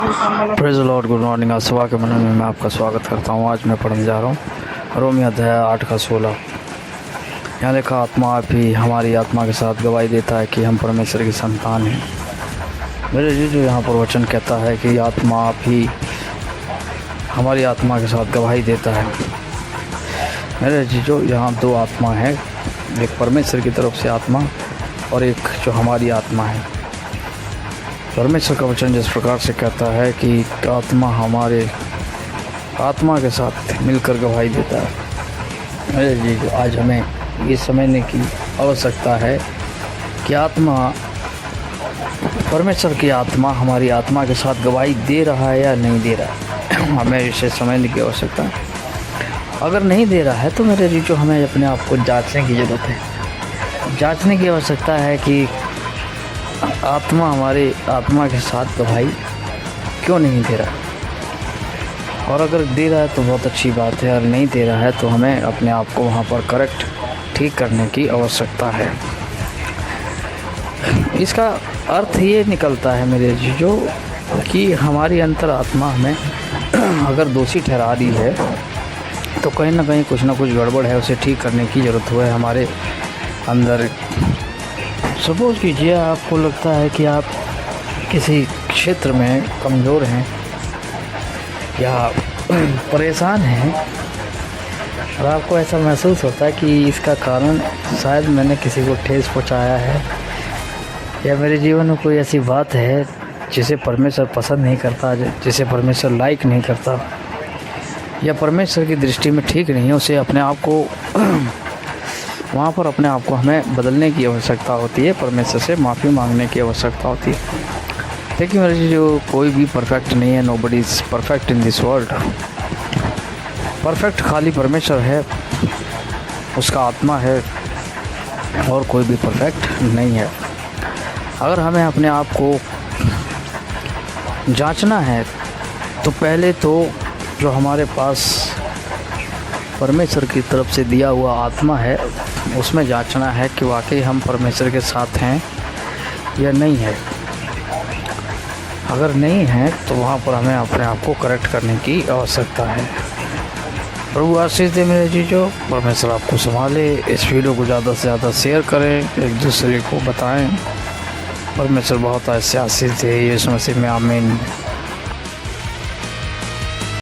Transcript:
Praise the Lord, good morning. आज सुबह के मन में मैं आपका स्वागत करता हूँ। आज मैं पढ़ने जा रहा हूँ रोमी अध्याय 8 का 16। यहाँ लिखा, आत्मा आप ही हमारी आत्मा के साथ गवाही देता है कि हम परमेश्वर की संतान हैं। मेरे जी, जो यहाँ पर वचन कहता है कि आत्मा आप ही हमारी आत्मा के साथ गवाही देता है। मेरे जी, जो यहाँ दो आत्मा है, एक परमेश्वर की तरफ से आत्मा और एक जो हमारी आत्मा है। परमेश्वर का वचन जिस प्रकार से कहता है कि आत्मा हमारे आत्मा के साथ मिलकर गवाही देता है। मेरे जी, आज हमें ये समझने की आवश्यकता है कि आत्मा, परमेश्वर की आत्मा हमारी आत्मा के साथ गवाही दे रहा है या नहीं दे रहा है। हमें इसे समझने की आवश्यकता है। अगर नहीं दे रहा है तो मेरे जी, जो हमें अपने आप को जांचने की ज़रूरत है। जांचने की आवश्यकता है कि आत्मा हमारे आत्मा के साथ गवाही क्यों नहीं दे रहा। और अगर दे रहा है तो बहुत अच्छी बात है, और नहीं दे रहा है तो हमें अपने आप को वहाँ पर करेक्ट ठीक करने की आवश्यकता है। इसका अर्थ ये निकलता है मेरे जी, जो कि हमारी अंतरात्मा हमें अगर दोषी ठहरा रही है तो कहीं ना कहीं कुछ ना कुछ गड़बड़ है, उसे ठीक करने की ज़रूरत है हमारे अंदर। सपोज़ कीजिए आपको लगता है कि आप किसी क्षेत्र में कमज़ोर हैं या परेशान हैं, और आपको ऐसा महसूस होता है कि इसका कारण शायद मैंने किसी को ठेस पहुंचाया है, या मेरे जीवन में कोई ऐसी बात है जिसे परमेश्वर पसंद नहीं करता, जिसे परमेश्वर लाइक नहीं करता, या परमेश्वर की दृष्टि में ठीक नहीं है। उसे अपने आप को वहाँ पर अपने आप को हमें बदलने की आवश्यकता होती है, परमेश्वर से माफ़ी मांगने की आवश्यकता होती है। देखिए मेरे जो कोई भी परफेक्ट नहीं है, nobody is perfect in this world. Perfect खाली परमेश्वर है, उसका आत्मा है, और कोई भी परफेक्ट नहीं है। अगर हमें अपने आप को जांचना है तो पहले तो जो हमारे पास परमेश्वर की तरफ से दिया हुआ आत्मा है उसमें जांचना है कि वाकई हम परमेश्वर के साथ हैं या नहीं है। अगर नहीं है तो वहाँ पर हमें अपने आप को करेक्ट करने की आवश्यकता है। प्रभु आशीष दे मेरे जीजो, परमेश्वर आपको संभाले। इस वीडियो को ज़्यादा से ज़्यादा शेयर करें, एक दूसरे को बताएं। परमेश्वर बहुत ऐसे आशीष दे। यीशु मसीह में आमीन।